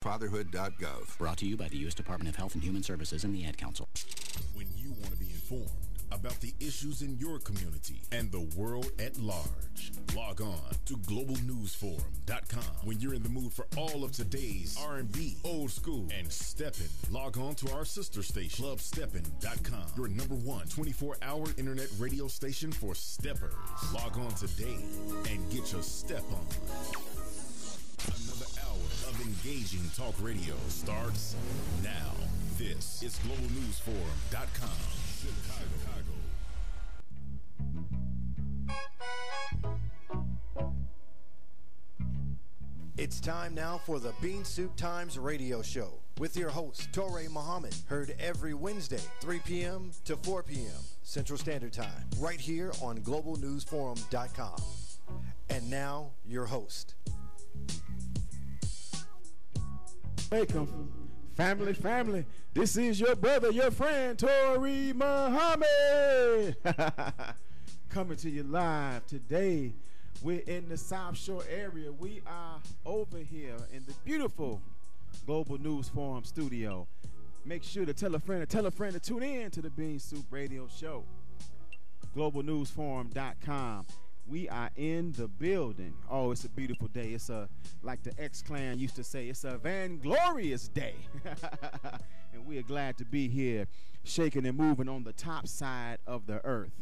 SuccessForFatherhood.gov. Brought to you by the U.S. Department of Health and Human Services and the Ad Council. When you want to be informed about the issues in your community and the world at large, log on to globalnewsforum.com. When you're in the mood for all of today's R&B, old school, and steppin', log on to our sister station, clubsteppin.com, your number one 24-hour internet radio station for steppers. Log on today and get your step on. Another hour of engaging talk radio starts now. This is globalnewsforum.com. Chicago. It's time now for the Bean Soup Times radio show with your host, Torre Muhammad. Heard every Wednesday, 3 p.m. to 4 p.m. Central Standard Time, right here on globalnewsforum.com. And now, your host. Welcome, family. This is your brother, your friend, Torre Muhammad. Coming to you live today. We're in the South Shore area. We are over here in the beautiful Global News Forum studio. Make sure to tell a friend to tune in to the Bean Soup Radio Show. GlobalNewsForum.com. We are in the building. Oh, it's a beautiful day. It's like the X-Clan used to say, it's a vainglorious day. And we are glad to be here, shaking and moving on the top side of the earth.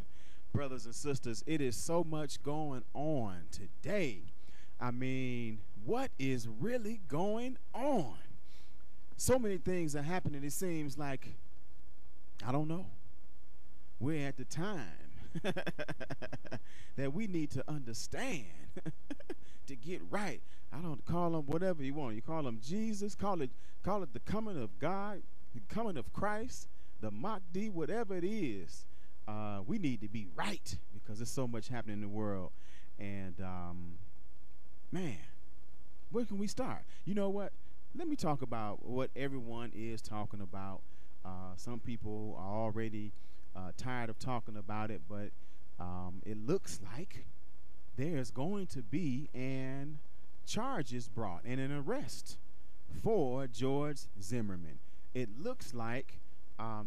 Brothers and sisters, it is so much going on today. I mean, what is really going on? So many things are happening. It seems like, I don't know, we're at the time that we need to understand to get right. I don't call him whatever you want. You call him Jesus, call it the coming of God, the coming of Christ, the Mahdi, whatever it is. We need to be right because there's so much happening in the world. And, man, where can we start? You know what? Let me talk about what everyone is talking about. Some people are already tired of talking about it, but it looks like there's going to be an charges brought and an arrest for George Zimmerman. It looks like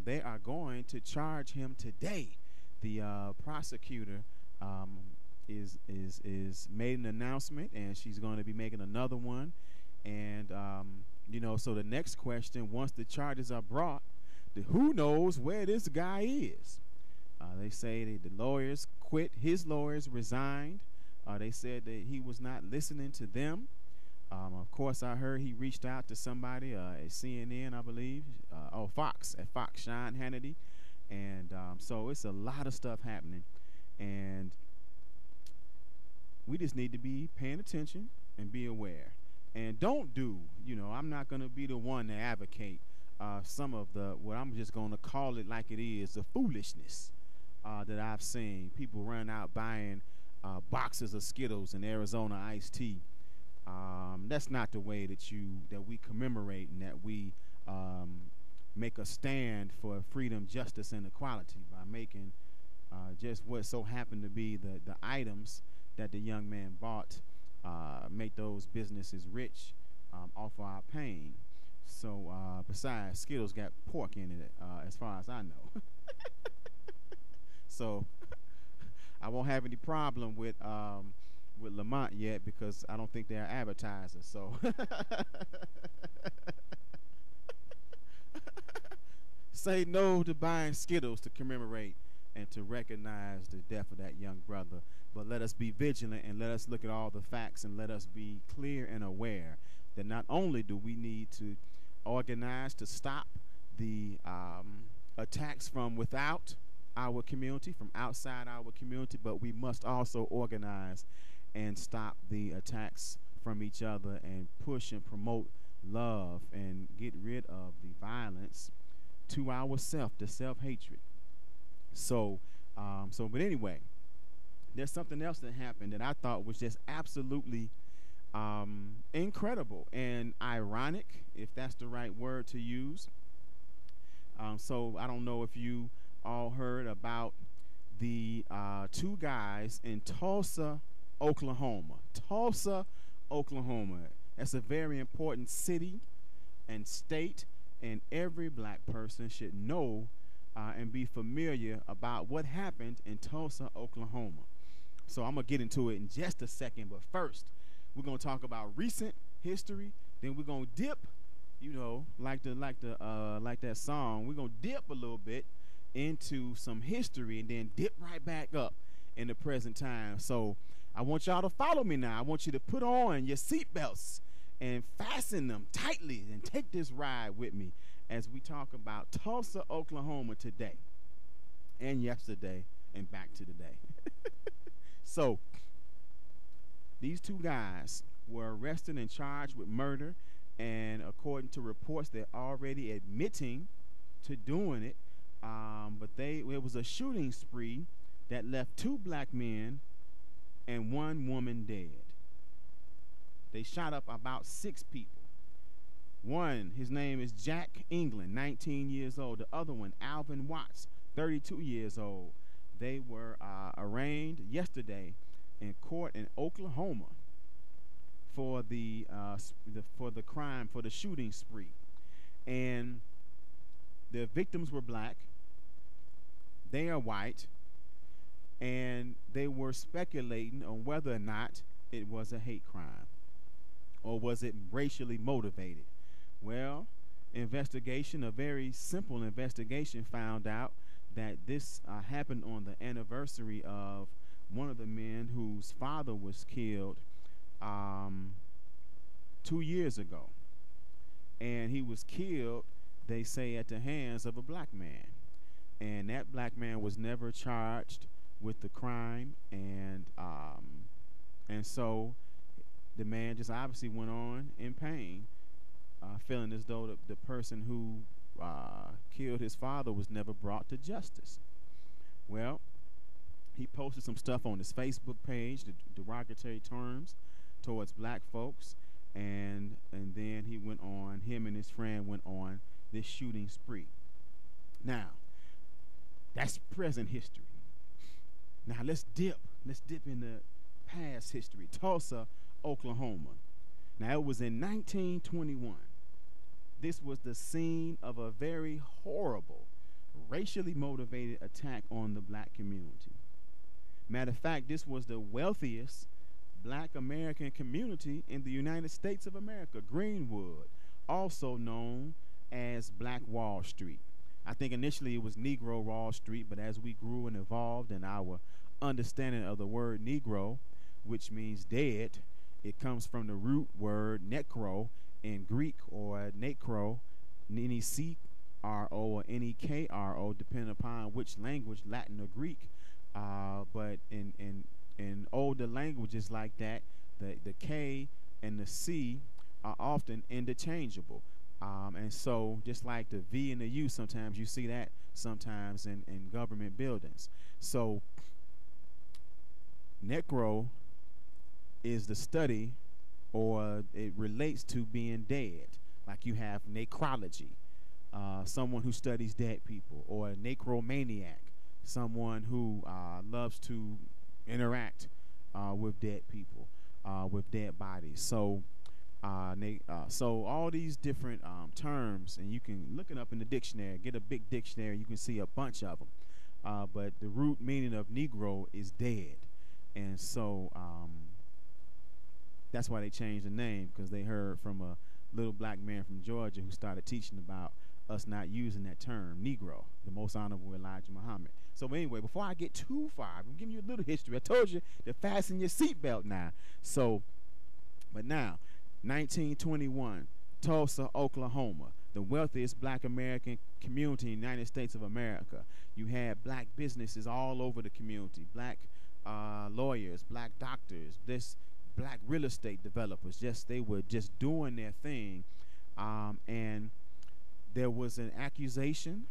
they are going to charge him today. The prosecutor is made an announcement, and she's going to be making another one. And so the next question, once the charges are brought, who knows where this guy is? They say that the lawyers quit. His lawyers resigned. They said that he was not listening to them. Of course, I heard he reached out to somebody at CNN, I believe. Fox, Sean Hannity. And so it's a lot of stuff happening. And we just need to be paying attention and be aware. And don't do, I'm not going to be the one to advocate some of what I'm just going to call it like it is, the foolishness that I've seen. People run out buying boxes of Skittles and Arizona iced tea. That's not the way that we commemorate and that we make a stand for freedom, justice, and equality by making just what so happened to be the items that the young man bought, make those businesses rich off of our pain. So besides, Skittles got pork in it, as far as I know. So I won't have any problem with Lamont yet because I don't think they're advertisers. So say no to buying Skittles to commemorate and to recognize the death of that young brother. But let us be vigilant and let us look at all the facts and let us be clear and aware that not only do we need to organize to stop the attacks from without our community, from outside our community, but we must also organize and stop the attacks from each other and push and promote love and get rid of the violence to ourself, the self-hatred. But anyway, there's something else that happened that I thought was just absolutely incredible and ironic, if that's the right word to use. So I don't know if you all heard about the two guys in Tulsa, Oklahoma. Tulsa, Oklahoma. That's a very important city and state, and every black person should know and be familiar about what happened in Tulsa, Oklahoma. So I'm gonna get into it in just a second, but first we're gonna talk about recent history. Then we're gonna dip, like that song. We're gonna dip a little bit into some history and then dip right back up in the present time. So I want y'all to follow me now. I want you to put on your seatbelts and fasten them tightly and take this ride with me as we talk about Tulsa, Oklahoma today and yesterday and back to today. So these two guys were arrested and charged with murder, and according to reports, they're already admitting to doing it. But it was a shooting spree that left 2 black men and 1 woman dead. They shot up about 6 people. One, his name is Jack England, 19 years old. The other one, Alvin Watts, 32 years old. They were arraigned yesterday in court in Oklahoma for the crime, for the shooting spree. And the victims were black. They are white. And they were speculating on whether or not it was a hate crime or was it racially motivated. Well, a very simple investigation found out that this happened on the anniversary of one of the men whose father was killed 2 years ago. And he was killed, they say, at the hands of a black man. And that black man was never charged with the crime, and so the man just obviously went on in pain, feeling as though the person who killed his father was never brought to justice. Well, he posted some stuff on his Facebook page, the derogatory terms towards black folks, and then him and his friend went on this shooting spree. Now, that's present history. Now let's dip into past history. Tulsa, Oklahoma. Now it was in 1921. This was the scene of a very horrible, racially motivated attack on the black community. Matter of fact, this was the wealthiest black American community in the United States of America, Greenwood, also known as Black Wall Street. I think initially it was Negro Wall Street, but as we grew and evolved in our understanding of the word Negro, which means dead, it comes from the root word necro in Greek, or necro, N-E-C-R-O or N-E-K-R-O, depending upon which language, Latin or Greek. But in older languages like that, the K and the C are often interchangeable. And so just like the V and the U, sometimes you see that sometimes in government buildings. So necro is the study, or it relates to being dead. Like you have necrology, someone who studies dead people, or a necromaniac, someone who loves to interact with dead people, with dead bodies. So so all these different terms, and you can look it up in the dictionary, get a big dictionary, you can see a bunch of them. But the root meaning of Negro is dead. And so that's why they changed the name, because they heard from a little black man from Georgia who started teaching about us not using that term, Negro, the most honorable Elijah Muhammad. So anyway, before I get too far, I'm giving you a little history. I told you to fasten your seatbelt now. So, but now, 1921, Tulsa, Oklahoma, the wealthiest black American community in the United States of America. You had black businesses all over the community, black lawyers, black doctors, black real estate developers. They were just doing their thing. And there was an accusation.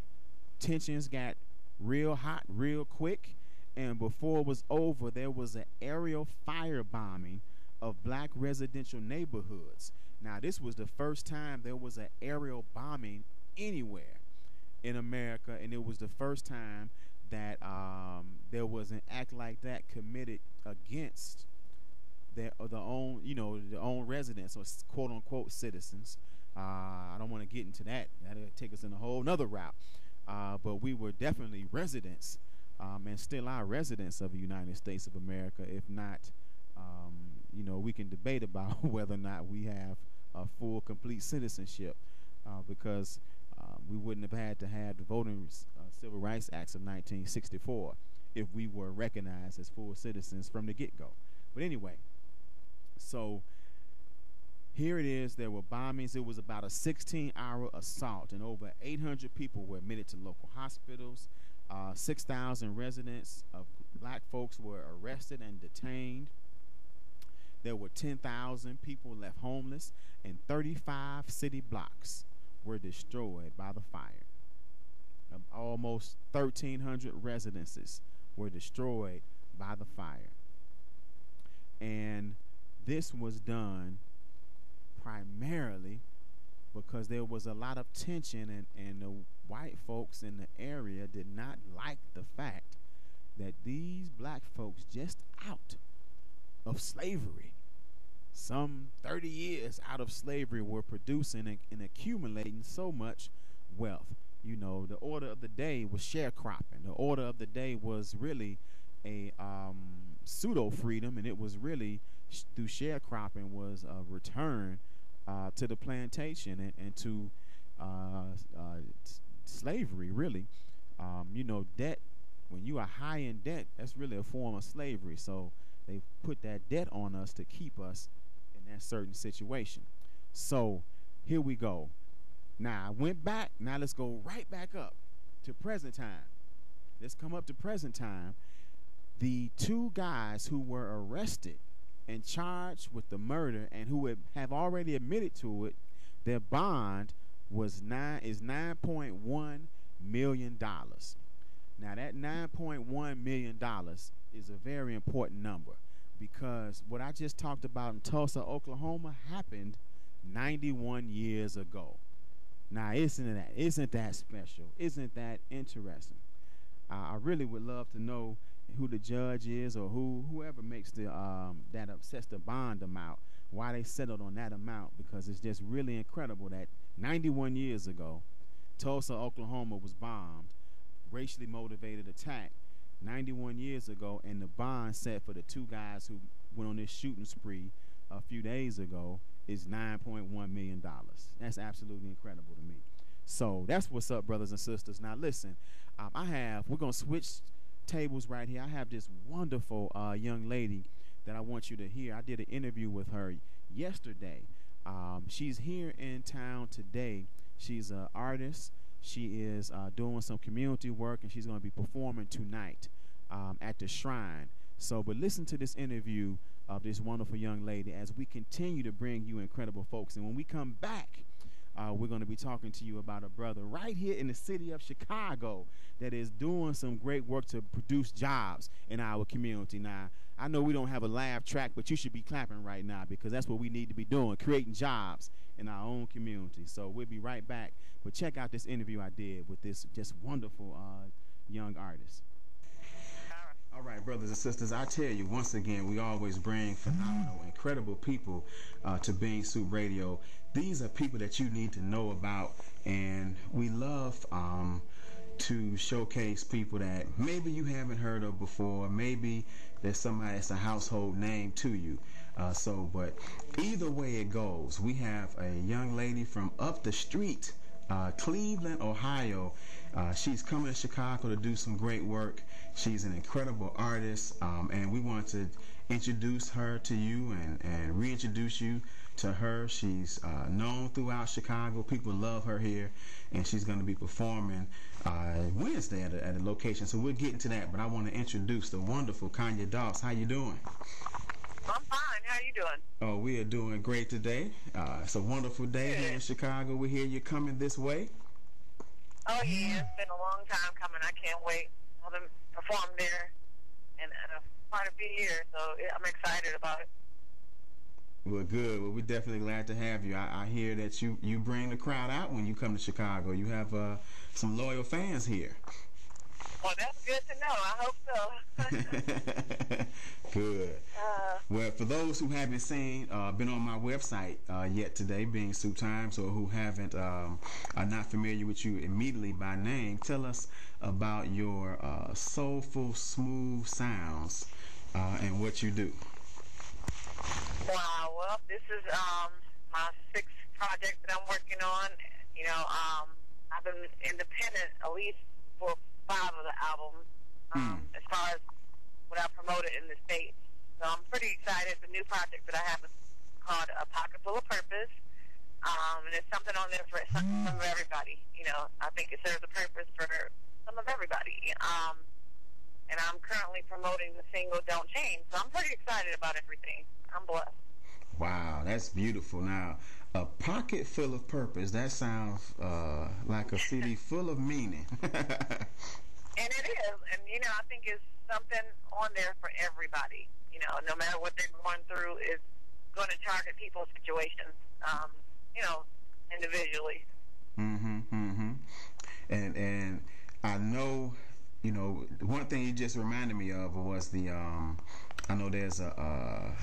Tensions got real hot real quick. And before it was over, there was an aerial firebombing of black residential neighborhoods. Now, this was the first time there was an aerial bombing anywhere in America, and it was the first time that there was an act like that committed against their own residents, or quote unquote citizens. I don't don't want to get into that. That'll take us in a whole nother route. But we were definitely residents, and still are residents of the United States of America. If not, we can debate about whether or not we have a full, complete citizenship, because we wouldn't have had to have the Voting Civil Rights Acts of 1964 if we were recognized as full citizens from the get-go. But anyway, so here it is. There were bombings. It was about a 16-hour assault, and over 800 people were admitted to local hospitals. 6,000 residents of black folks were arrested and detained. There were 10,000 people left homeless, and 35 city blocks were destroyed by the fire. Almost 1,300 residences were destroyed by the fire. And this was done primarily because there was a lot of tension, and the white folks in the area did not like the fact that these black folks just out of slavery, some 30 years out of slavery, were producing and accumulating so much wealth. The order of the day was sharecropping. The order of the day was really a pseudo freedom, and it was really through sharecropping was a return to the plantation and to slavery, really. Debt, when you are high in debt, that's really a form of slavery. So they put that debt on us to keep us in that certain situation. So here we go. Now I went back. Now let's go right back up to present time. Let's come up to present time. The two guys who were arrested and charged with the murder and who have already admitted to it, their bond is $9.1 million. Now that $9.1 million is a very important number, because what I just talked about in Tulsa, Oklahoma happened 91 years ago. Now isn't that special? Isn't that interesting? I really would love to know who the judge is, or whoever makes the that sets the bond amount, why they settled on that amount, because it's just really incredible that 91 years ago, Tulsa, Oklahoma was bombed, racially motivated attack 91 years ago, and the bond set for the two guys who went on this shooting spree a few days ago is $9.1 million. That's absolutely incredible to me. So that's what's up, brothers and sisters. Now listen, we're going to switch tables right here. I have this wonderful young lady that I want you to hear. I did an interview with her yesterday. She's here in town today. She's an artist. She is doing some community work, and she's going to be performing tonight at the Shrine. But listen to this interview of this wonderful young lady as we continue to bring you incredible folks. And when we come back, we're going to be talking to you about a brother right here in the city of Chicago that is doing some great work to produce jobs in our community. Now, I know we don't have a laugh track, but you should be clapping right now, because that's what we need to be doing, creating jobs in our own community. So we'll be right back. But check out this interview I did with this just wonderful young artist. All right, brothers and sisters, I tell you, once again, we always bring phenomenal, incredible people to Bean Soup Radio. These are people that you need to know about, and we love to showcase people that maybe you haven't heard of before. Maybe there's somebody that's a household name to you. But either way it goes, we have a young lady from up the street, Cleveland, Ohio. She's coming to Chicago to do some great work. She's an incredible artist, and we want to introduce her to you and reintroduce you to her. She's known throughout Chicago. People love her here, and she's going to be performing Wednesday at a location. So we'll get into that, but I want to introduce the wonderful Kanya Doss. How you doing? I'm fine. How you doing? Oh, we are doing great today. It's a wonderful day here in Chicago. We hear you're coming this way. Oh, yeah. It's been a long time coming. I can't wait to perform there in quite a few years, so I'm excited about it. Well, good. Well, we're definitely glad to have you. I hear that you bring the crowd out when you come to Chicago. You have some loyal fans here. Well, that's good to know. I hope so. Good. Well, for those who haven't been on my website yet today, Being Soup Times, or who haven't, are not familiar with you immediately by name, tell us about your soulful, smooth sounds and what you do. Wow. Well, this is my sixth project that I'm working on. You know, I've been independent at least for 5 of the albums, as far as what I promoted in the States. So I'm pretty excited. The new project that I have is called A Pocket Full of Purpose. And it's something on there for some of everybody. You know, I think it serves a purpose for some of everybody. And I'm currently promoting the single Don't Change. So I'm pretty excited about everything. I'm blessed. Wow, that's beautiful. Now, A Pocket Full of Purpose, that sounds like a CD full of meaning. And it is. And, you know, I think it's something on there for everybody. You know, no matter what they're going through, it's going to target people's situations, you know, individually. And I know, you know, one thing you just reminded me of was the, I know there's a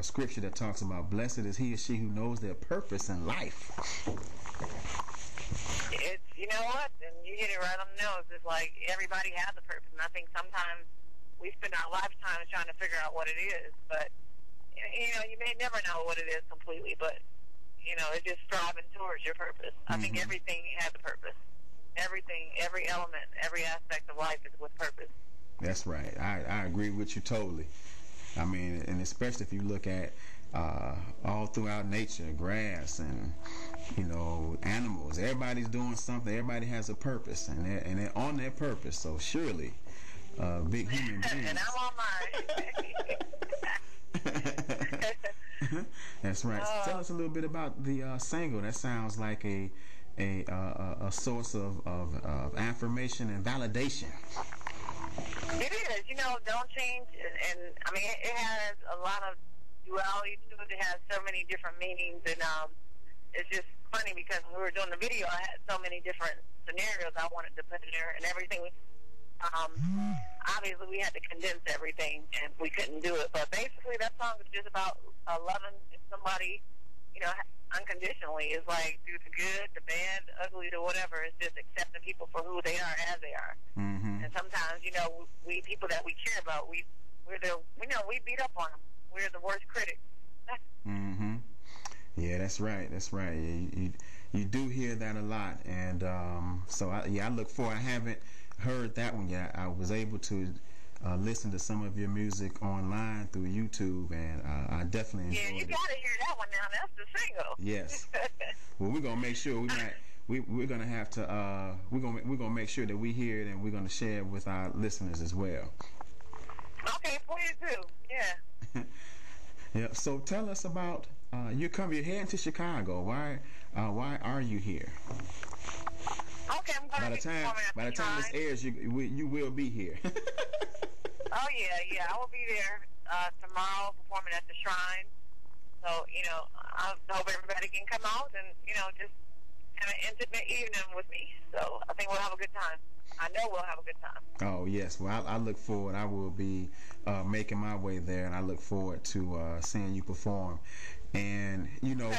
scripture that talks about blessed is he or she who knows their purpose in life. It's, you know what, and you hit it right on the nose. It's like everybody has a purpose, and I think sometimes we spend our lifetime trying to figure out what it is, but, you know, you may never know what it is completely, but, you know, it's just striving towards your purpose. I think everything has a purpose. Everything, every element, every aspect of life is with purpose. That's right. I agree with you totally. I mean, and especially if you look at all throughout nature, grass and, you know, animals, everybody's doing something. Everybody has a purpose, and they're on their purpose. So surely, big human beings. And I'm on mine. That's right. Tell us a little bit about the single. That sounds like a source of affirmation and validation. It is. You know, Don't Change, and I mean, it has a lot of duality to it. It has so many different meanings, and it's just funny because when we were doing the video, I had so many different scenarios I wanted to put in there, and everything. Obviously, we had to condense everything, and we couldn't do it. But basically, that song is just about loving somebody, you know, unconditionally. It's like through the good, the bad, the ugly, the whatever. It's just accepting people for who they are as they are. And sometimes, you know, we people that we care about, we beat up on them. We're the worst critics. Yeah, that's right. That's right. You do hear that a lot, and so I look forward. I haven't heard that one yet. I was able to listen to some of your music online through YouTube, and I definitely enjoyed it. Yeah, you gotta hear that one now. That's the single. Yes. Well, we're gonna make sure we're gonna have to we're gonna make sure that we hear it, and we're gonna share it with our listeners as well. Okay, please do. Yeah. Yeah. So tell us about you're heading to Chicago. Why are you here? Okay, I'm going to be performing at the By the time this airs, you will be here. Oh, yeah, I will be there tomorrow performing at the Shrine. So, you know, I hope everybody can come out and, you know, just have an intimate evening with me. So I think we'll have a good time. I know we'll have a good time. Oh, yes. Well, I look forward. I will be making my way there, and I look forward to seeing you perform. And, you know,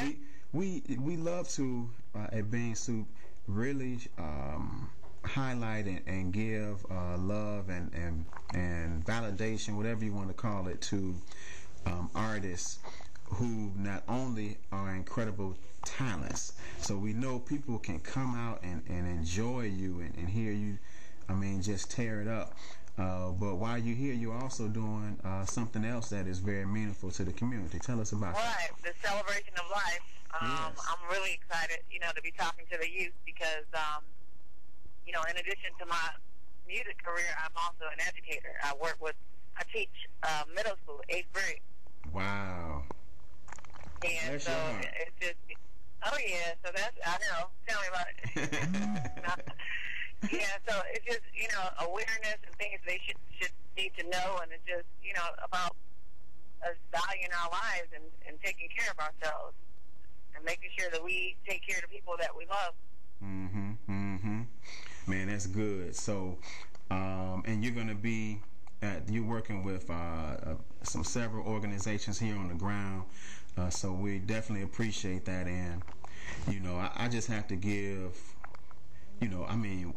we love to, at Being Soup, really highlight and give love and validation, whatever you want to call it, to artists who not only are incredible talents. So we know people can come out and enjoy you and hear you, I mean, just tear it up. But while you're here, you're also doing something else that is very meaningful to the community. Tell us about that. Right, the celebration of life. Yes. I'm really excited, you know, to be talking to the youth because, you know, in addition to my music career, I'm also an educator. I teach middle school, 8th grade. Wow. And so it's just, oh yeah, so that's, I know, tell me about it. Yeah, so it's just, you know, awareness and things they should need to know, and it's just, you know, about us valuing our lives and taking care of ourselves and making sure that we take care of the people that we love. Man, that's good. So and you're going to be you're working with several organizations here on the ground, so we definitely appreciate that. And I just have to give, I mean,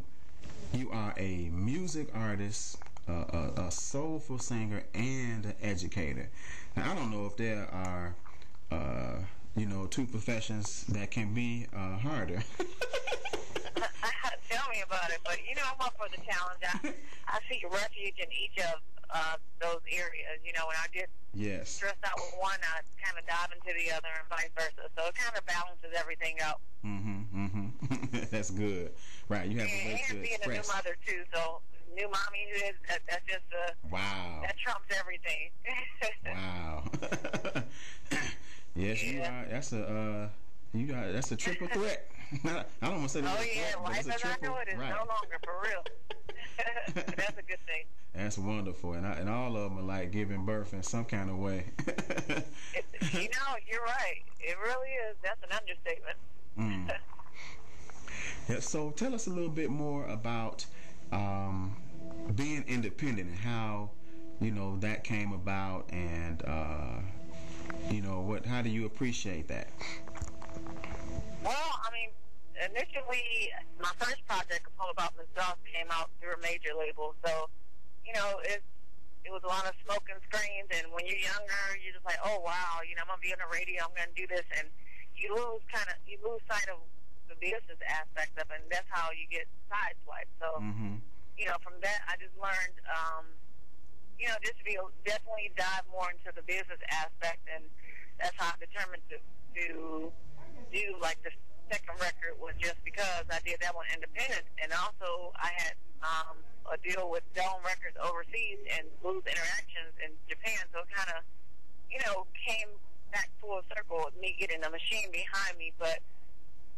you are a music artist, a soulful singer, and an educator. Now, I don't know if there are two professions that can be harder. Tell me about it, but I'm up for the challenge. I seek refuge in each of those areas. When I get stressed out with one, I kind of dive into the other, and vice versa. So it kind of balances everything out. That's good, right? You have a way to being express. a new mother too, so new mommyhood. That's just wow. That trumps everything. Wow. Yes, you are. That's a triple threat. I don't want to say that. Oh yeah, life as I know it is no longer, for real. That's a good thing. That's wonderful, and all of them are like giving birth in some kind of way. You're right. It really is. That's an understatement. Yeah, so tell us a little bit more about being independent and how that came about, and how do you appreciate that? Well, I mean, initially, my first project, A Poem About Miss Doss, came out through a major label. So, it was a lot of smoke and screens. And when you're younger, you're just like, oh, wow, I'm going to be on the radio, I'm going to do this. And you lose sight of the business aspect of it. And that's how you get sideswiped. So, from that, I just learned, just to definitely dive more into the business aspect. And that's how I determined to do like the second record, was just because I did that one independent, and also I had a deal with Dome Records overseas and Blues Interactions in Japan, so it kind of came back full circle with me getting a machine behind me. But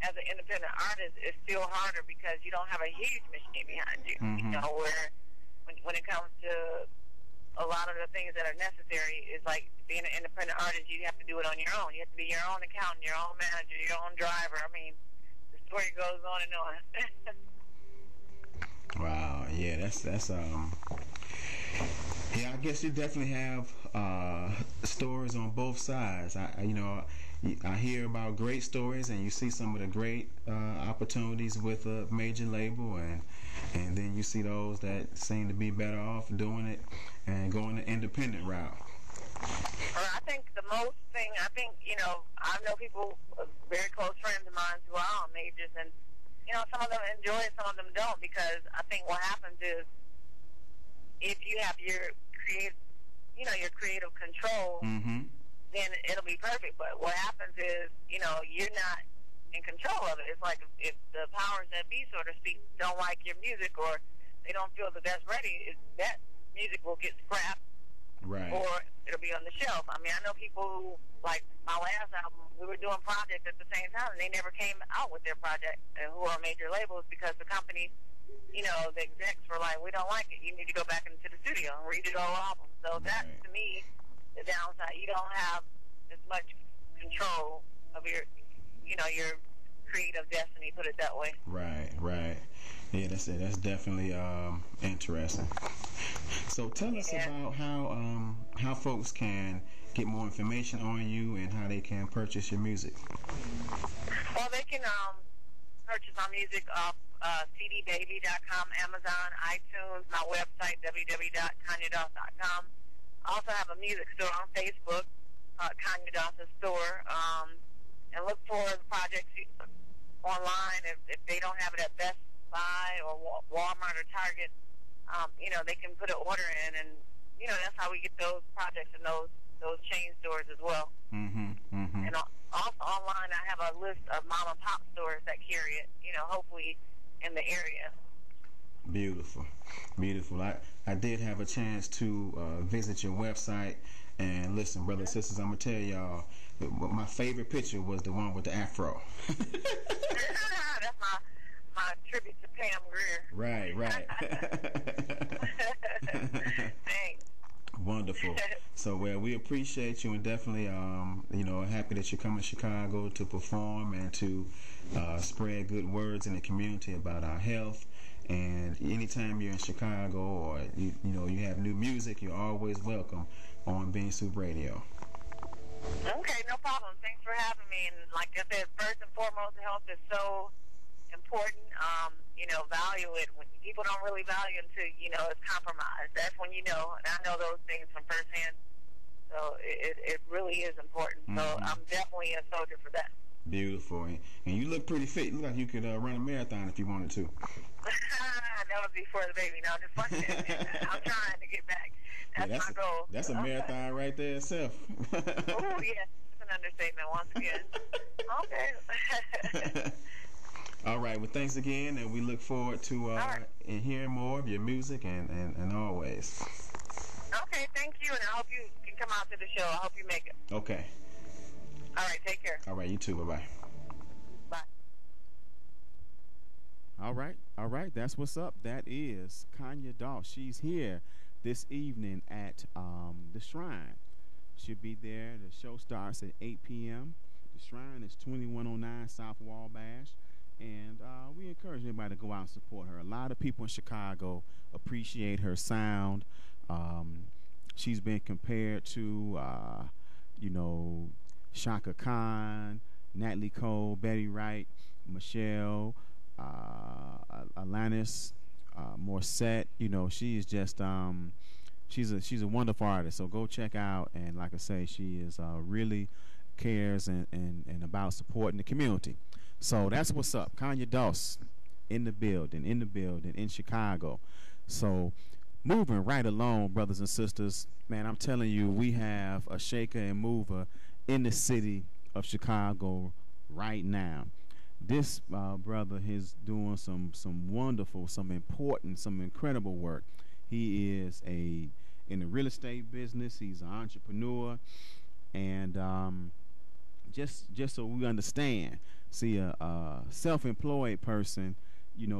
as an independent artist, it's still harder because you don't have a huge machine behind you. Where when it comes to a lot of the things that are necessary, is like being an independent artist, you have to do it on your own. You have to be your own accountant, your own manager, your own driver. I mean, the story goes on and on. Wow, yeah, that's yeah, I guess you definitely have stories on both sides. I hear about great stories, and you see some of the great opportunities with a major label, and then you see those that seem to be better off doing it and going the independent route. I think the most thing, I know people, very close friends of mine who are on majors, and some of them enjoy it, some of them don't, because I think what happens is, if you have your creative control, then it'll be perfect. But what happens is, you're not in control of it. It's like if the powers that be, so to speak, don't like your music, or they don't feel that that's ready, that music will get scrapped, right, or it'll be on the shelf. I mean, I know people who, like my last album, we were doing projects at the same time, and they never came out with their project, and who are major labels, because the companies, the execs were like, we don't like it. You need to go back into the studio and redo the whole album. So that's, to me, the downside. You don't have as much control of your creative destiny, put it that way. Right. Yeah, that's it. That's definitely interesting. So tell us about how folks can get more information on you and how they can purchase your music. Well, they can purchase my music off cdbaby.com, Amazon, iTunes, my website, www.kanyedoss.com. I also have a music store on Facebook, Kanye Doss' store, and look for the projects online. If they don't have it at Best Buy or Walmart or Target, they can put an order in, and that's how we get those projects in those chain stores as well. And also online, I have a list of mom and pop stores that carry it, hopefully in the area. Beautiful. I did have a chance to visit your website, and listen, brothers and sisters, I'm gonna tell y'all, my favorite picture was the one with the afro. That's my tribute to Pam Grier. Right. Thanks. Wonderful. So, we appreciate you, and definitely, happy that you're coming to Chicago to perform and to spread good words in the community about our health And anytime you're in Chicago or you have new music, you're always welcome on Bean Soup Radio. Okay, no problem. Thanks for having me. And like I said, first and foremost, health is so important. Value it. When people don't really value it until, it's compromised. That's when and I know those things from firsthand. So it really is important. Mm-hmm. So I'm definitely a soldier for that. Beautiful. And you look pretty fit. You look like you could run a marathon if you wanted to. That was before the baby. No, just fucking I'm trying to get back. That's my goal. That's a marathon right there itself. Oh, yeah. That's an understatement once again. Okay. All right. Well, thanks again, and we look forward to and hearing more of your music and always. Okay, thank you, and I hope you can come out to the show. I hope you make it. Okay. All right, take care. All right, you too. Bye-bye. Bye. All right. That's what's up. That is Kanya Doss. She's here this evening at the Shrine. She'll be there. The show starts at 8 p.m. The Shrine is 2109 South Wabash. And we encourage anybody to go out and support her. A lot of people in Chicago appreciate her sound. She's been compared to, Shaka Khan, Natalie Cole, Betty Wright, Michelle, Alanis Morissette. She is just she's a wonderful artist. So go check out. And like I say, she is really cares and about supporting the community. So that's what's up. Kanya Doss in the building in Chicago. So moving right along, brothers and sisters, man, I'm telling you, we have a shaker and mover in the city of Chicago right now. This brother is doing some wonderful, some important, some incredible work. He is in the real estate business. He's an entrepreneur, and just so we understand, see, a self-employed person,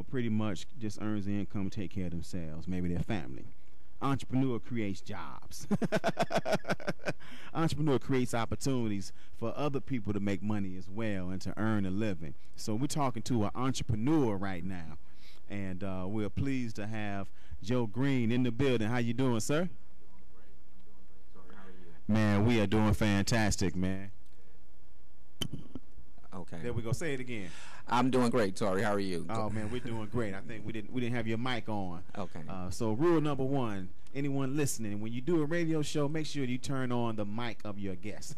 pretty much just earns the income to take care of themselves, maybe their family. Entrepreneur creates jobs. Entrepreneur creates opportunities for other people to make money as well and to earn a living. So we're talking to an entrepreneur right now, and we're pleased to have Joe Green in the building. How you doing, sir? I'm doing great. How are you? Man, we are doing fantastic, man. Okay. There we go. Say it again. I'm doing great, Tori. How are you? Oh man, we're doing great. I think we didn't have your mic on. Okay. So rule number one: anyone listening, when you do a radio show, make sure you turn on the mic of your guest.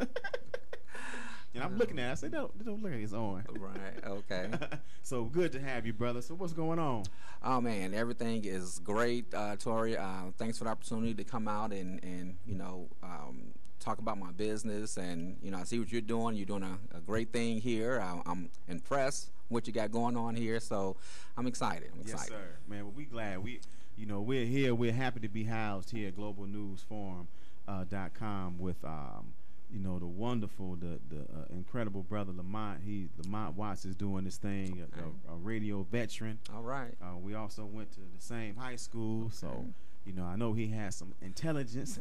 And I'm looking at it. I said, don't look at it's on. Right. Okay. So good to have you, brother. So what's going on? Oh man, everything is great, Tori. Thanks for the opportunity to come out and talk about my business, and I see what you're doing. You're doing a great thing here. I'm impressed what you got going on here, so I'm excited. Yes, sir. Man, well, we glad we're here. We're happy to be housed here at globalnewsforum.com with the wonderful, the incredible brother Lamont. Lamont Watts is doing this thing, a radio veteran. All right. We also went to the same high school, so. I know he has some intelligence.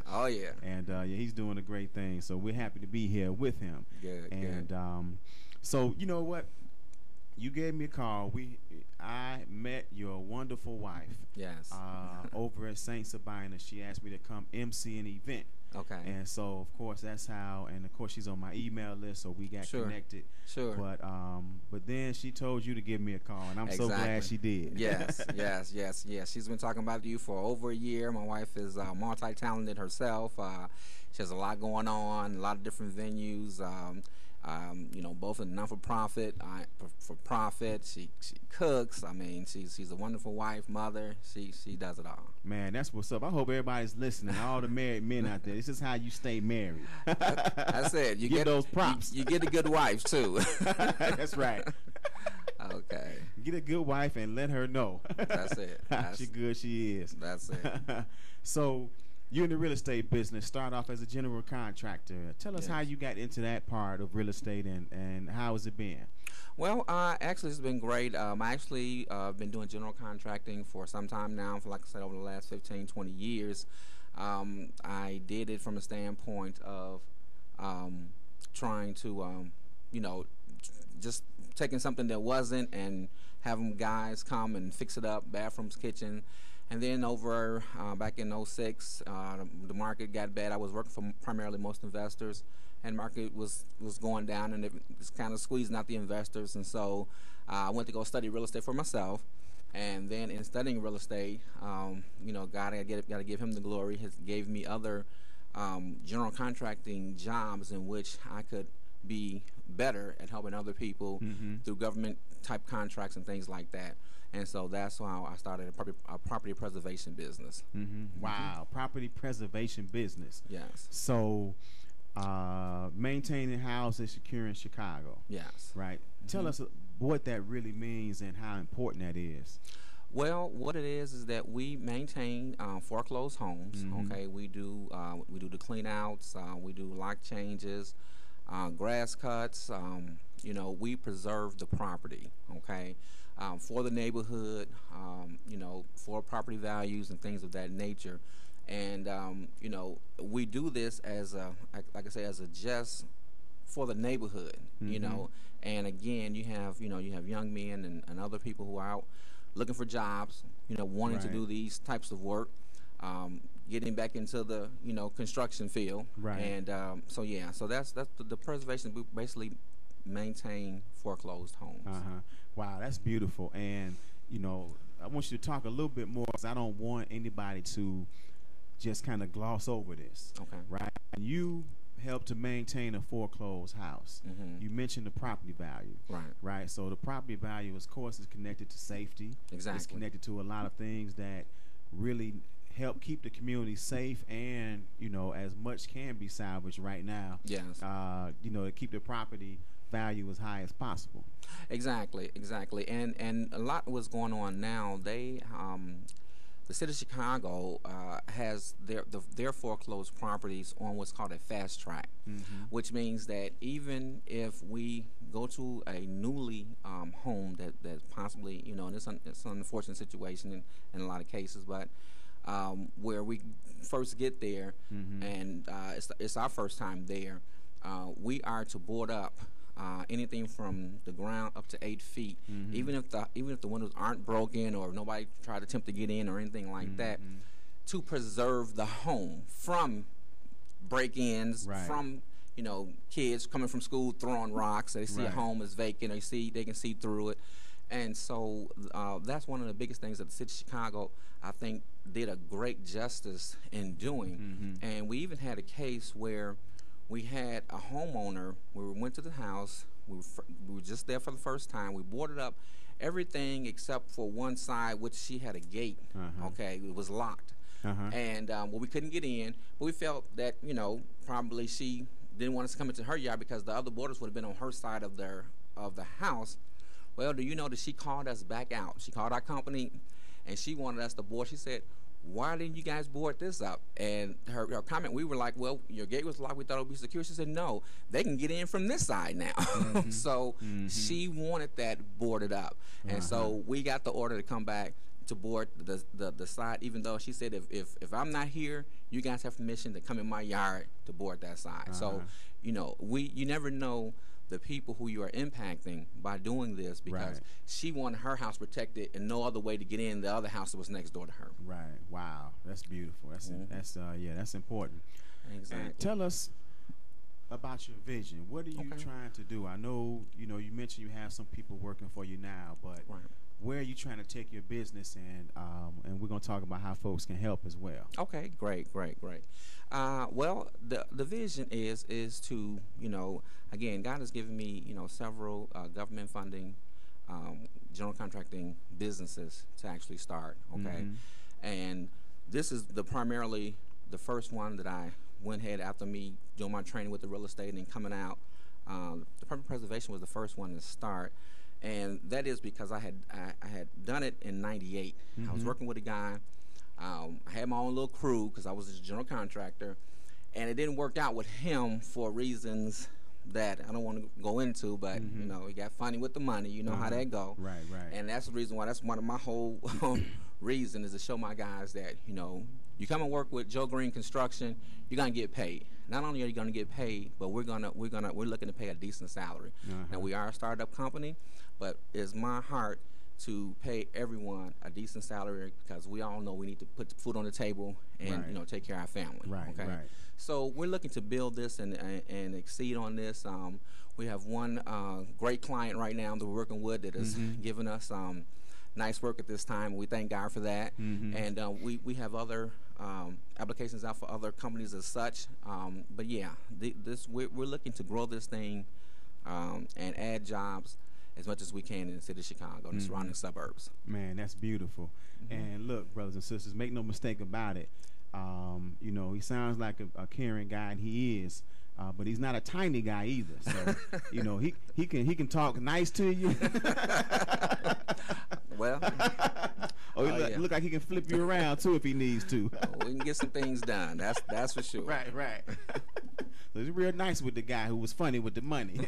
Oh, yeah. And, he's doing a great thing. So we're happy to be here with him. Good, and, so, you know what? You gave me a call. I met your wonderful wife. Yes. Over at St. Sabina. She asked me to come MC an event. Okay. And so, of course, that's how. And of course, she's on my email list, so we got connected. Sure. But then she told you to give me a call, and I'm so glad she did. Yes. She's been talking about you for over a year. My wife is multi-talented herself. She has a lot going on, a lot of different venues. Both in non-for-profit, for profit. She cooks. I mean, she's a wonderful wife, mother. She does it all. Man, that's what's up. I hope everybody's listening. All the married men out there. This is how you stay married. That's it. You get those props. You get a good wife too. That's right. Okay. Get a good wife and let her know. That's it. How good she is. That's it. So. You're in the real estate business. Start off as a general contractor. Tell us how you got into that part of real estate and how has it been? Well, actually, it's been great. I actually been doing general contracting for some time now, for like I said, over the last 15, 20 years. I did it from a standpoint of trying to, just taking something that wasn't and having guys come and fix it up, bathrooms, kitchen. And then over back in '06, the market got bad. I was working for primarily most investors, and market was going down, and it was kind of squeezing out the investors. And so I went to go study real estate for myself. And then in studying real estate, you know, God, I got to give him the glory. He gave me other general contracting jobs in which I could be better at helping other people through government type contracts and things like that. And so that's how I started a property preservation business. Wow, property preservation business. Yes. So maintaining houses secure in Chicago. Yes. Right. Tell us what that really means and how important that is. Well, what it is that we maintain foreclosed homes. Okay, we do the clean outs, we do lock changes, grass cuts. You know, we preserve the property. Okay, for the neighborhood. You know, for property values and things of that nature. And you know, we do this as a, like I say, as a just for the neighborhood. You know, and again, you have young men and other people who are out looking for jobs, you know, wanting to do these types of work, getting back into the, you know, construction field. Right. And so yeah, so that's the preservation. We basically maintain foreclosed homes. Wow, that's beautiful. And you know, I want you to talk a little bit more, because I don't want anybody to just kind of gloss over this. Okay. Right. And you help to maintain a foreclosed house. You mentioned the property value. Right. Right. So the property value, of course, is connected to safety. Exactly. It's connected to a lot of things that really help keep the community safe, and you know, as much can be salvaged right now. Yes. You know, to keep the property value as high as possible. Exactly. And a lot was going on now. The city of Chicago has their foreclosed properties on what's called a fast track, which means that even if we go to a newly home that possibly, you know, and it's an unfortunate situation in a lot of cases, but where we first get there and it's our first time there, we are to board up anything from the ground up to 8 feet, even if the windows aren't broken or nobody tried to attempt to get in or anything like that, to preserve the home from break-ins, from, you know, kids coming from school throwing rocks. They see a home is vacant, they can see through it. And so that's one of the biggest things that the city of Chicago, I think, did a great justice in doing. And we even had a case where we had a homeowner where we went to the house. We were just there for the first time. We boarded up everything except for one side, which she had a gate. Okay, it was locked. And well, we couldn't get in. But we felt that, you know, probably she didn't want us to come into her yard because the other boarders would have been on her side of the house. Well, do you know that she called us back out? She called our company, and she wanted us to board. She said, "Why didn't you guys board this up?" And her comment, we were like, "Well, your gate was locked. We thought it would be secure." She said, "No, they can get in from this side now." So she wanted that boarded up. And so we got the order to come back to board the side, even though she said, if I'm not here, you guys have permission to come in my yard to board that side. So, you know, you never know the people who you are impacting by doing this, because she wanted her house protected and no other way to get in the other house that was next door to her. Right. Wow. That's beautiful. That's important. Exactly. And tell us about your vision. What are you trying to do? I know, you know, you mentioned you have some people working for you now, but where are you trying to take your business, and we're going to talk about how folks can help as well. Okay, great. Well, the vision is to, you know, again, God has given me, you know, several government funding, general contracting businesses to actually start. Okay, and this is primarily the first one that I went ahead after me doing my training with the real estate and coming out. The property preservation was the first one to start. And that is because I had done it in '98. I was working with a guy. I had my own little crew because I was a general contractor, and it didn't work out with him for reasons that I don't want to go into. But you know, he got funny with the money. You know how that go. Right. And that's the reason why. That's one of my whole reason is to show my guys that, you know, you come and work with Joe Green Construction, you're gonna get paid. not only are you going to get paid, but we're looking to pay a decent salary. Now, we are a startup company, but it's my heart to pay everyone a decent salary, because we all know we need to put food on the table and take care of our family. Right. So we're looking to build this and exceed on this. We have one great client right now that we're working with that is giving us nice work at this time. We thank God for that. And we have other applications out for other companies as such. But yeah, we're looking to grow this thing and add jobs as much as we can in the city of Chicago and the surrounding suburbs. Man, that's beautiful. And look, brothers and sisters, make no mistake about it. He sounds like a caring guy, and he is. But he's not a tiny guy either. So, he can talk nice to you. Well, look like he can flip you around too if he needs to. We can get some things done. That's for sure. Right. So he's real nice with the guy who was funny with the money.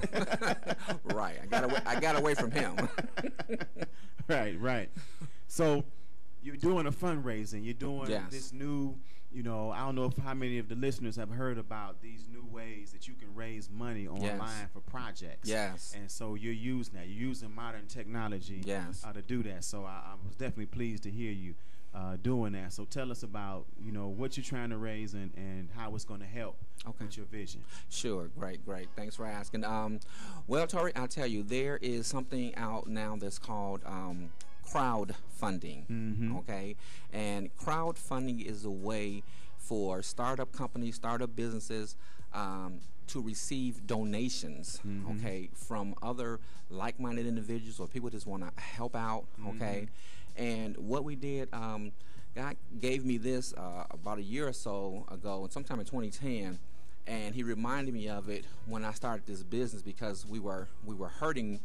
Right. I got away from him. Right. So you're doing a fundraising. You're doing this new. I don't know how many of the listeners have heard about these new ways that you can raise money online for projects. Yes. And so you're using that. You're using modern technology to do that. So I was definitely pleased to hear you doing that. So tell us about, what you're trying to raise and how it's going to help with your vision. Sure. Great. Thanks for asking. Well, Tori, I'll tell you, there is something out now that's called crowdfunding, okay? And crowdfunding is a way for startup companies, startup businesses to receive donations, okay, from other like-minded individuals or people that just want to help out, okay? And what we did, God gave me this about a year or so ago, and sometime in 2010, and he reminded me of it when I started this business, because we were hurting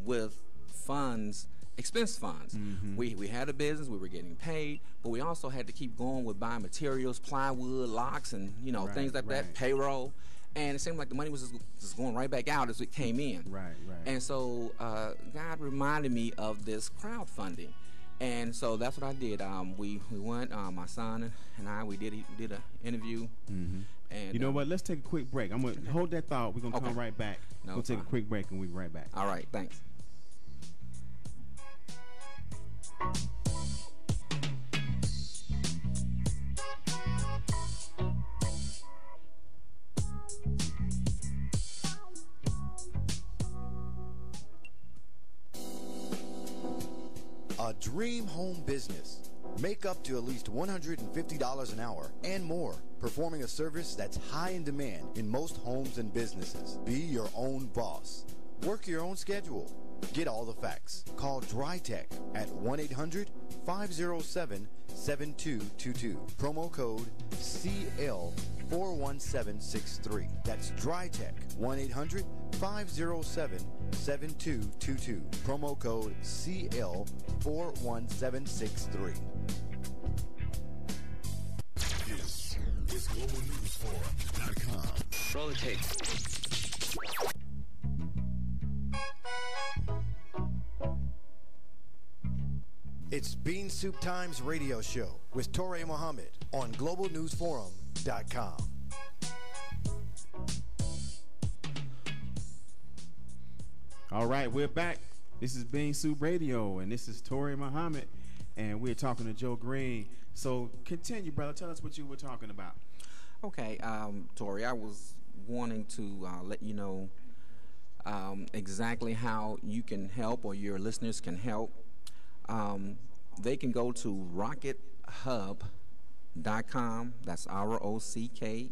with funds, expense funds. We had a business, we were getting paid, but we also had to keep going with buying materials, plywood, locks, and things like that, payroll. And it seemed like the money was just going right back out as it came in. Right. And so God reminded me of this crowdfunding. And so that's what I did. We went, my son and I, we did an interview. And you know what? Let's take a quick break. I'm going to hold that thought. We're going to come right back. We'll take a quick break and we'll be right back. All right. Thanks. A dream home business. Make up to at least $150 an hour and more, performing a service that's high in demand in most homes and businesses. Be your own boss. Work your own schedule. Get all the facts. Call DryTech at 1-800-507-7222. Promo code CL41763. That's DryTech. 1-800-507-7222. Promo code CL41763. This is GlobalNewsForum.com. Roll the tape. It's Bean Soup Times radio show with Torre Muhammad on GlobalNewsForum.com. All right, we're back. This is Bean Soup Radio, and this is Torre Muhammad, and we're talking to Joe Green. So continue, brother. Tell us what you were talking about. Okay, Tori, I was wanting to let you know exactly how you can help, or your listeners can help. They can go to RocketHub.com. That's ROCKET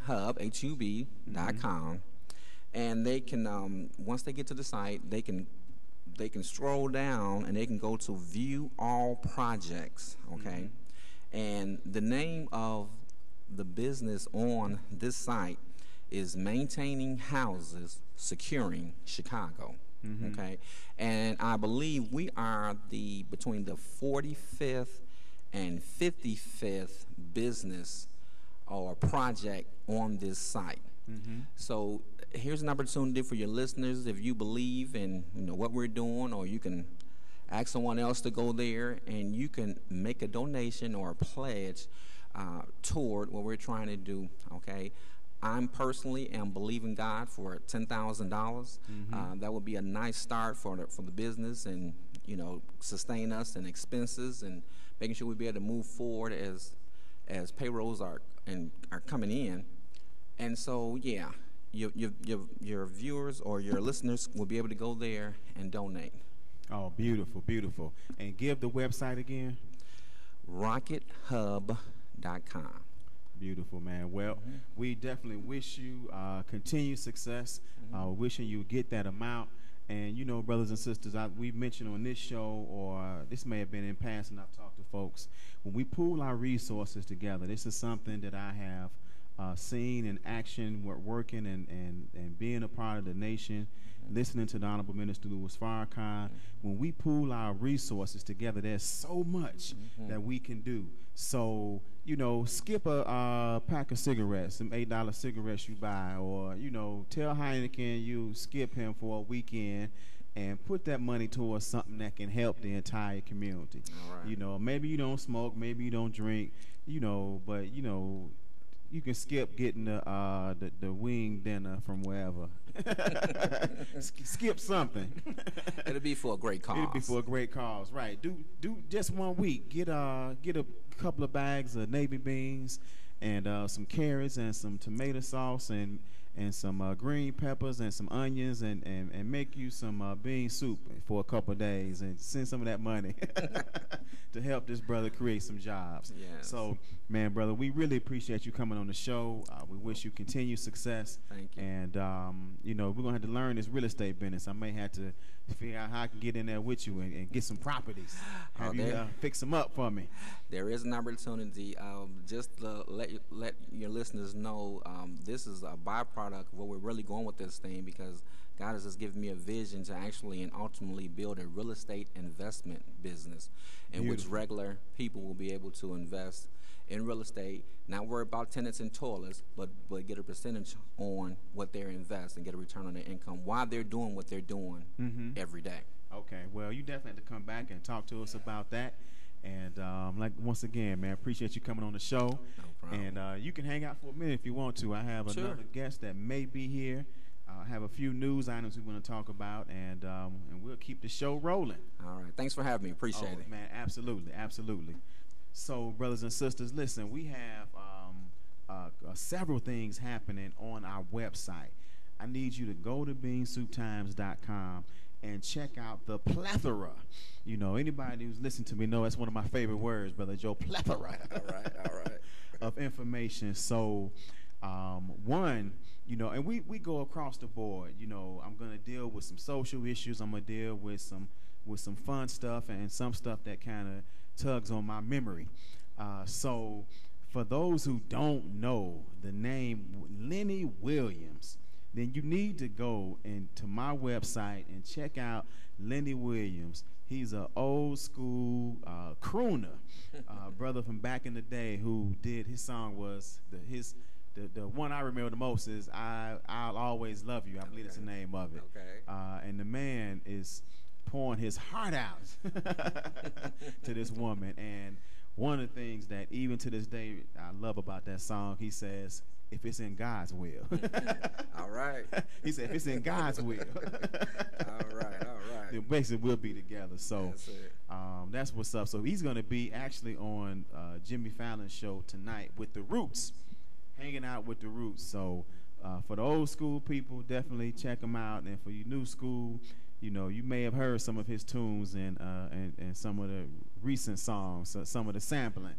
Hub HUB.com, and they can once they get to the site, they can scroll down and they can go to View All Projects. Okay, and the name of the business on this site is Maintaining Houses, Securing Chicago. Okay, and I believe we are between the 45th and 55th business or project on this site. So here's an opportunity for your listeners. If you believe in what we're doing, or you can ask someone else to go there and you can make a donation or a pledge toward what we're trying to do. Okay, I'm personally am believing God for $10,000. That would be a nice start for the business, and sustain us and expenses, and making sure we be able to move forward as payrolls are coming in. And so yeah, your viewers or your listeners will be able to go there and donate. Oh, beautiful, beautiful. And give the website again. RocketHub.com. Beautiful, man. Well, we definitely wish you continued success. Wishing you get that amount. And, brothers and sisters, we've mentioned on this show, or this may have been in passing, I've talked to folks, when we pool our resources together, this is something that I have seen in action, working and being a part of the nation, listening to the Honorable Minister Louis Farrakhan. When we pool our resources together, there's so much that we can do. So, skip a pack of cigarettes, some $8 cigarettes you buy, or, tell Heineken you skip him for a weekend and put that money towards something that can help the entire community. All right. Maybe you don't smoke, maybe you don't drink, but, you can skip getting the wing dinner from wherever. Skip something. It'll be for a great cause. It'll be for a great cause, right? Do just 1 week. Get a couple of bags of navy beans and some carrots and some tomato sauce and some green peppers and some onions and make you some bean soup for a couple of days and send some of that money to help this brother create some jobs. Yes. So, man, brother, we really appreciate you coming on the show. We wish you continued success. Thank you. And, we're going to have to learn this real estate business. I may have to figure out how I can get in there with you and get some properties. Have you fix them up for me. There is an opportunity. Just to let your listeners know, this is a byproduct of where we're really going with this thing, because God has just given me a vision to actually and ultimately build a real estate investment business in which regular people will be able to invest in real estate, not worry about tenants and toilets, but get a percentage on what they invest and get a return on their income while they're doing what they're doing every day. Okay, well, you definitely have to come back and talk to us about that. And once again, man, appreciate you coming on the show. No problem. And you can hang out for a minute if you want to. I have another guest that may be here. I have a few news items we want to talk about, and we'll keep the show rolling. All right. Thanks for having me. Appreciate it. Man, absolutely, absolutely. So, brothers and sisters, listen, we have several things happening on our website. I need you to go to beansouptimes.com and check out the plethora. Anybody who's listened to me know that's one of my favorite words, Brother Joe, plethora. All right. Of information. So, one, and we go across the board. I'm going to deal with some social issues. I'm going to deal with some fun stuff and some stuff that kind of tugs on my memory. So, for those who don't know the name Lenny Williams, then you need to go into my website and check out Lenny Williams. He's an old school crooner, brother from back in the day who did, his song was, the one I remember the most is I'll Always Love You. I believe that's the name of it. Okay. And the man is pouring his heart out to this woman. And one of the things that even to this day I love about that song, he says, if it's in God's will. All right. He said, if it's in God's will. All right. Then basically we'll be together. So That's it. That's what's up. So he's going to be actually on Jimmy Fallon's show tonight with the Roots, hanging out with the Roots. So for the old school people, definitely check him out. And for you new school, you may have heard some of his tunes and some of the recent songs, some of the sampling.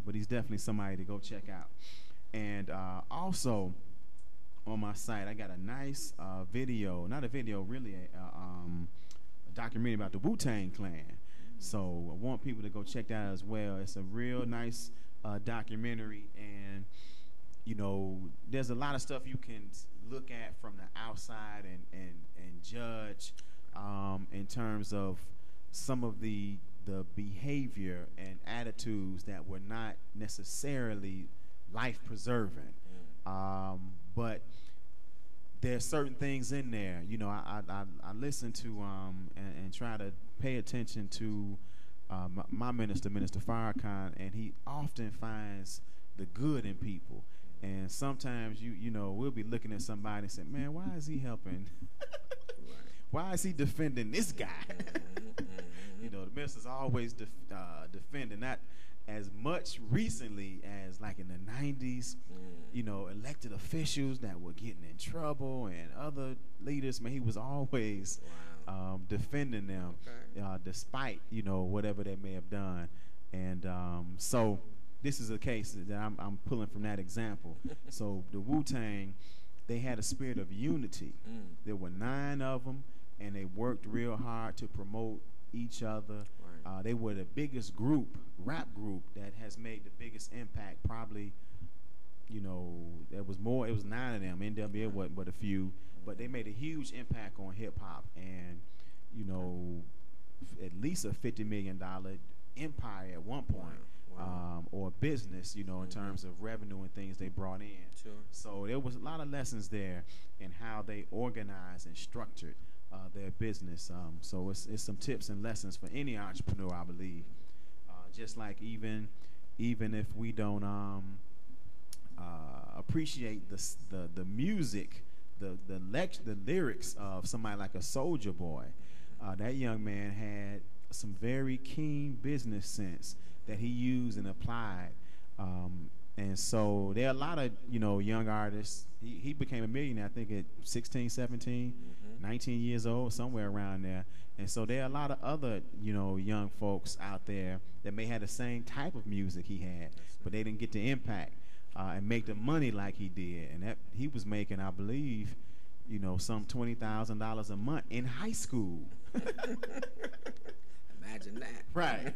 But he's definitely somebody to go check out. And also on my site, I got a nice video, not a video, really a documentary about the Wu-Tang Clan. So I want people to go check that out as well. It's a real nice documentary, and there's a lot of stuff you can look at from the outside and judge in terms of some of the behavior and attitudes that were not necessarily life-preserving. But there's certain things in there. I listen to and try to pay attention to my minister, Minister Farrakhan, and he often finds the good in people. And sometimes you know we'll be looking at somebody and say, man, why is he helping? Why is he defending this guy? You know, the minister's always defending, not as much recently as like in the 90s, you know, elected officials that were getting in trouble and other leaders. Man, he was always defending them, despite, you know, whatever they may have done. And so this is a case that I'm pulling from that example. So the Wu-Tang, they had a spirit of unity. There were 9 of them, and they worked real hard to promote each other. They were the biggest group, rap group, that has made the biggest impact. Probably, you know, it was 9 of them. NWA wasn't but a few, but they made a huge impact on hip hop, and you know, at least a $50 million empire at one point. Or business, you know, in terms of revenue and things they brought in. Sure. So there was a lot of lessons there in how they organized and structured their business. So it's some tips and lessons for any entrepreneur, I believe. Just like even if we don't appreciate the music, the lyrics of somebody like a Soulja Boy, that young man had some very keen business sense that he used and applied. And so there are a lot of, you know, young artists. He became a millionaire, I think, at 16, 17, 19 years old, somewhere around there. And so there are a lot of other, you know, young folks out there that may have the same type of music he had, but they didn't get the impact and make the money like he did. And that he was making, I believe, you know, some $20,000 a month in high school. Imagine that. Right.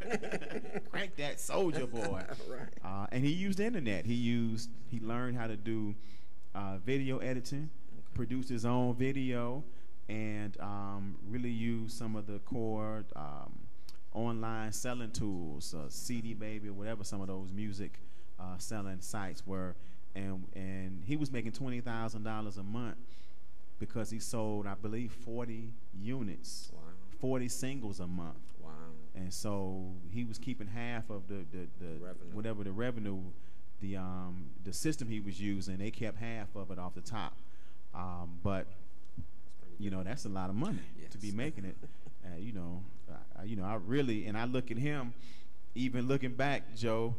Crank that Soulja Boy. Right. And he used the internet. He learned how to do video editing, produced his own video, and really used some of the core online selling tools, CD Baby or whatever some of those music selling sites were. And he was making $20,000 a month because he sold, I believe, 40 units, 40 singles a month. And so he was keeping half of the revenue. Whatever the revenue, the system he was using, they kept half of it off the top. But you know, that's a lot of money to be making it. You know, I really, and I look at him, even looking back, Joe,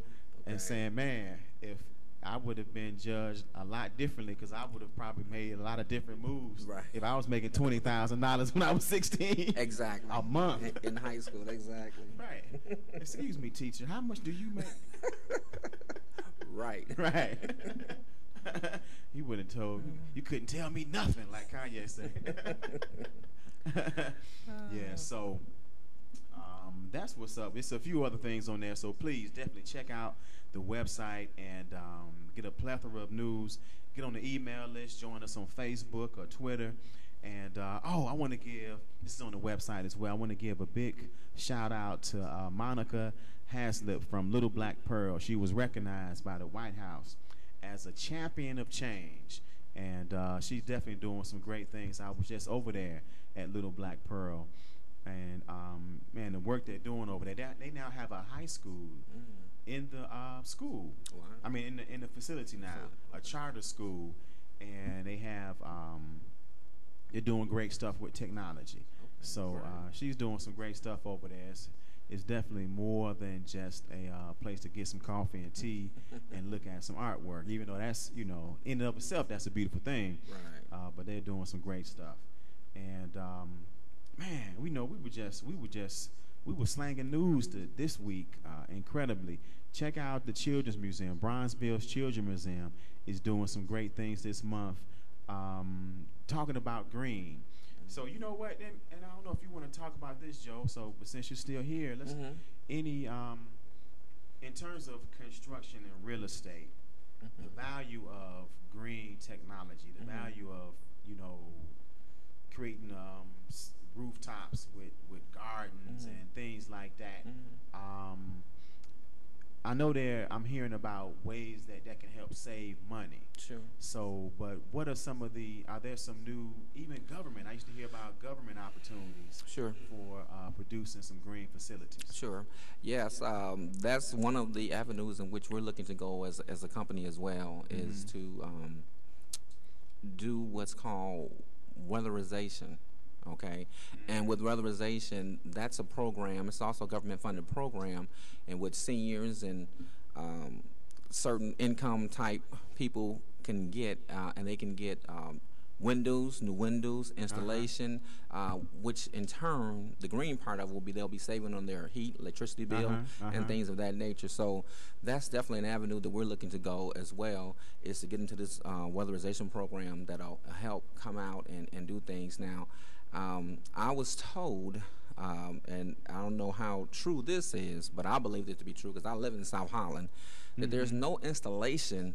and saying, man, if I would have been judged a lot differently, because I would have probably made a lot of different moves if I was making $20,000 when I was 16. Exactly. A month. In high school, exactly. Right. Excuse me, teacher, how much do you make? Right. Right. He would have told me, you couldn't tell me nothing, like Kanye said. Yeah, so that's what's up. It's a few other things on there, so please definitely check out the website and get a plethora of news. Get on the email list, join us on Facebook or Twitter. And I want to give, this is on the website as well, I want to give a big shout out to Monica Haslip from Little Black Pearl. She was recognized by the White House as a champion of change, and she's definitely doing some great things. I was just over there at Little Black Pearl, and man, the work they're doing over there, they now have a high school in the school. Wow. I mean, in the facility now, a charter school, and they have they're doing great stuff with technology. So she's doing some great stuff over there. It's definitely more than just a place to get some coffee and tea and look at some artwork, even though that's, you know, in and of itself, that's a beautiful thing. Right. But they're doing some great stuff. And man, we were slanging news this week incredibly. Check out the Children's Museum. Bronzeville's Children's Museum is doing some great things this month, talking about green. So you know what, and I don't know if you want to talk about this, Joe. So, but since you're still here, let's in terms of construction and real estate, the value of green technology, the value of, you know, creating rooftops with gardens and things like that. I know I'm hearing about ways that can help save money. Sure. So, but what are some of are there some new, even government? I used to hear about government opportunities. Sure. For producing some green facilities. Sure. Yes, that's one of the avenues in which we're looking to go as a company as well, is to do what's called weatherization. Okay, and with weatherization, that's a program. It's also a government-funded program in which seniors and certain income type people can get, and they can get new windows installation, which in turn, the green part of it will be they'll be saving on their heat, electricity bill, and things of that nature. So that's definitely an avenue that we're looking to go as well, is to get into this weatherization program that'll help come out and do things. Now, I was told, and I don't know how true this is, but I believe it to be true because I live in South Holland, that there's no installation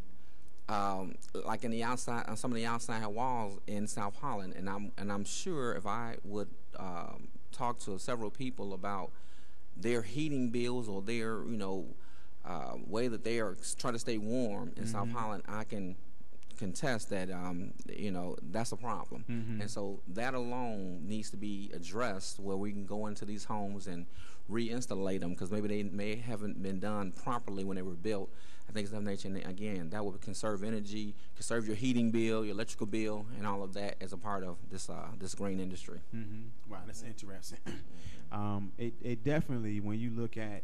like in the outside, on some of the outside walls in South Holland, and I'm sure if I would talk to several people about their heating bills or their way that they are trying to stay warm in South Holland, I can contest that that's a problem. And so that alone needs to be addressed, where we can go into these homes and reinstallate them, because maybe they haven't been done properly when they were built. I think it's of nature, and again, that would conserve energy, conserve your heating bill, your electrical bill, and all of that as a part of this green industry. Wow, that's interesting. It definitely, when you look at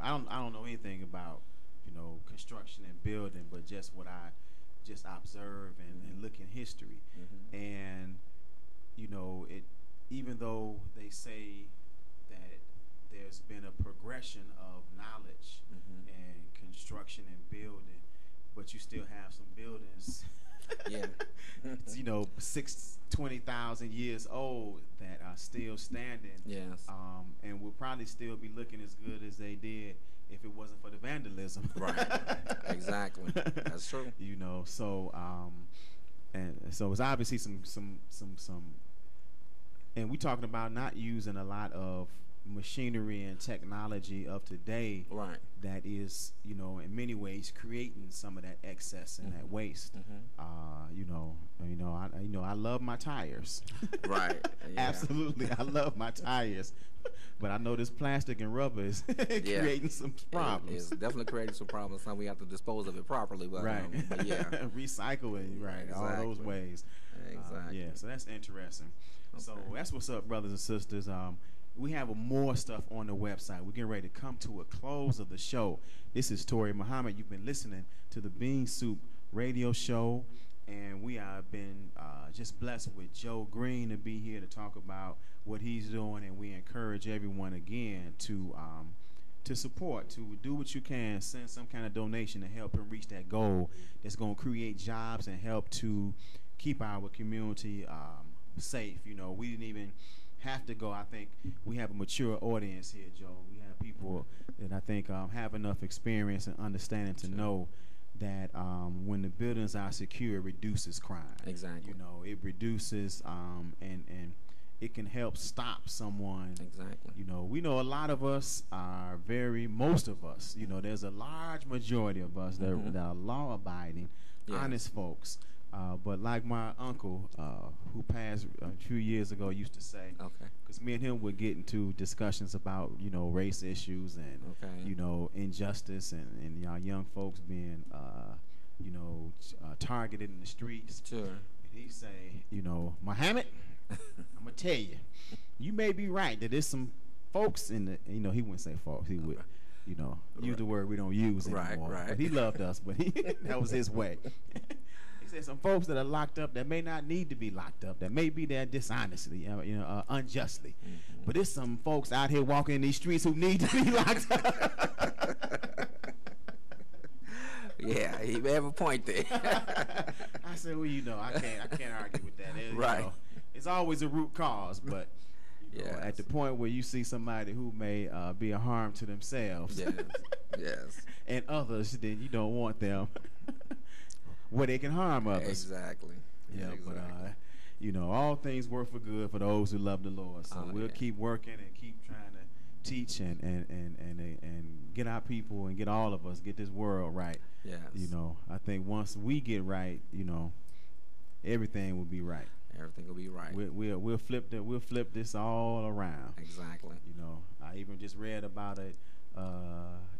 I don't know anything about construction and building, but just what I just observe and look in history. And it, even though they say that there's been a progression of knowledge and construction and building, but you still have some buildings it's, 20,000 years old that are still standing. Yes. And will probably still be looking as good as they did if it wasn't for the vandalism. Right. Exactly. That's true. So and so it's obviously some and we talking about not using a lot of machinery and technology of today, right, that is in many ways creating some of that excess and that waste. I love my tires. Right. Yeah. Absolutely, I love my tires, but I know this plastic and rubber is creating some problems. It's definitely creating some problems. Now we have to dispose of it properly, but but yeah, recycle it, right? Exactly. All those ways. Exactly. So that's interesting. Okay. So that's what's up, brothers and sisters. We have more stuff on the website. We're getting ready to come to a close of the show. This is Toure Muhammad. You've been listening to the Bean Soup Radio Show, and we have been just blessed with Joe Green to be here to talk about what he's doing, and we encourage everyone again to support, to do what you can, send some kind of donation to help him reach that goal that's going to create jobs and help to keep our community safe. We didn't even have to go. I think we have a mature audience here, Joe. We have people that I think have enough experience and understanding to know that when the buildings are secure, it reduces crime. Exactly. It reduces and it can help stop someone. Exactly. We know a lot of us are most of us, there's a large majority of us that are law-abiding, honest folks. But like my uncle, who passed a few years ago, used to say, because me and him would get into discussions about, race issues and, injustice and our young folks being, targeted in the streets. Sure. And he'd say, Muhammad, I'm going to tell you, you may be right that there's some folks in the, he wouldn't say folks, he would, use the word we don't use anymore. Right. But he loved us, but that was his way. There's some folks that are locked up that may not need to be locked up, that may be there dishonestly, unjustly. But there's some folks out here walking in these streets who need to be locked up. Yeah, he may have a point there. I said, well, I can't argue with that. Right. It's always a root cause, but at the point where you see somebody who may be a harm to themselves, yes, and others, then you don't want them where they can harm others. Exactly. Yeah, exactly. But all things work for good for those who love the Lord. So we'll keep working and keep trying to teach and get our people and get all of us, get this world right. Yes. You know, I think once we get right, you know, everything will be right. Everything will be right. We'll flip this all around. Exactly. You know, I even just read about it.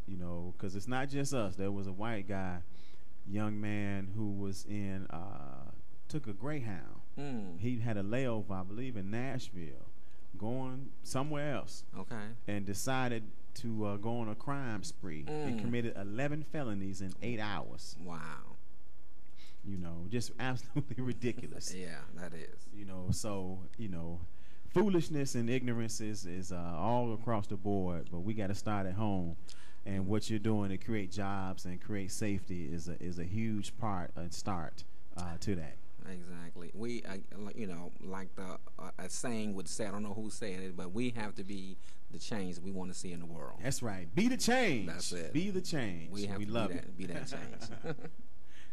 You know, because it's not just us. There was a white guy, young man who was took a Greyhound. He had a layover, I believe, in Nashville, going somewhere else. Okay. And decided to go on a crime spree and committed 11 felonies in 8 hours. Wow. You know, just absolutely ridiculous. Yeah, that is. You know, so, you know, foolishness and ignorance is all across the board, but we got to start at home. And what you're doing to create jobs and create safety is a huge part and start to that. Exactly. We, you know, like a saying would say, I don't know who said it, but we have to be the change that we want to see in the world. That's right. Be the change. That's it. Be the change. We have to love be that change.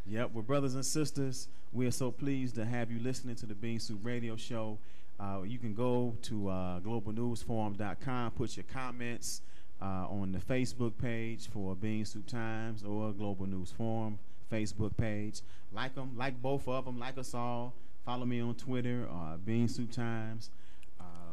Yep, we're brothers and sisters. We are so pleased to have you listening to the Bean Soup Radio Show. You can go to globalnewsforum.com, put your comments on the Facebook page for Bean Soup Times or Global News Forum Facebook page. Like them, like both of them, like us all. Follow me on Twitter, Bean Soup Times.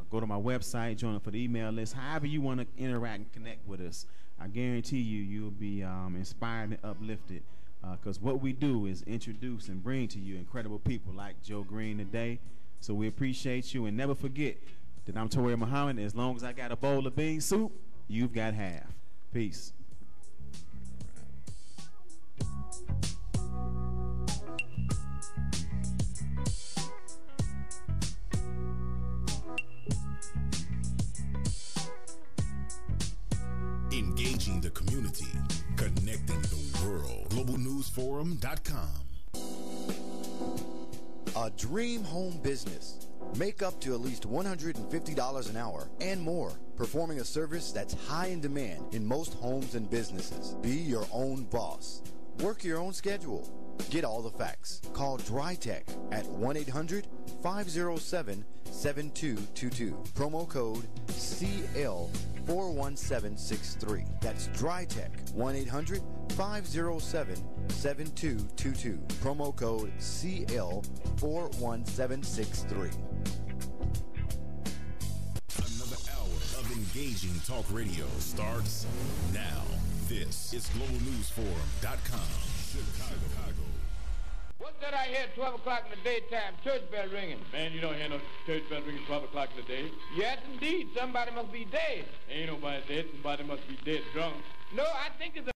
Go to my website, join up for the email list. However you want to interact and connect with us, I guarantee you'll be inspired and uplifted. Because what we do is introduce and bring to you incredible people like Joe Green today. So we appreciate you, and never forget that I'm Torrey Muhammad. As long as I got a bowl of bean soup, you've got half. Peace. Engaging the community, connecting the world. GlobalNewsForum.com. A dream home business. Make up to at least $150 an hour and more, performing a service that's high in demand in most homes and businesses. Be your own boss. Work your own schedule. Get all the facts. Call DryTech at 1-800-507-7222. Promo code CL41763. That's DryTech, 1-800-507-7222. Promo code CL41763. Another hour of engaging talk radio starts now. This is GlobalNewsForum.com. Chicago. What's that I hear at 12 o'clock in the daytime? Church bell ringing. Man, you don't hear no church bell ringing 12 o'clock in the day. Yes, indeed. Somebody must be dead. Ain't nobody dead. Somebody must be dead drunk. No, I think it's a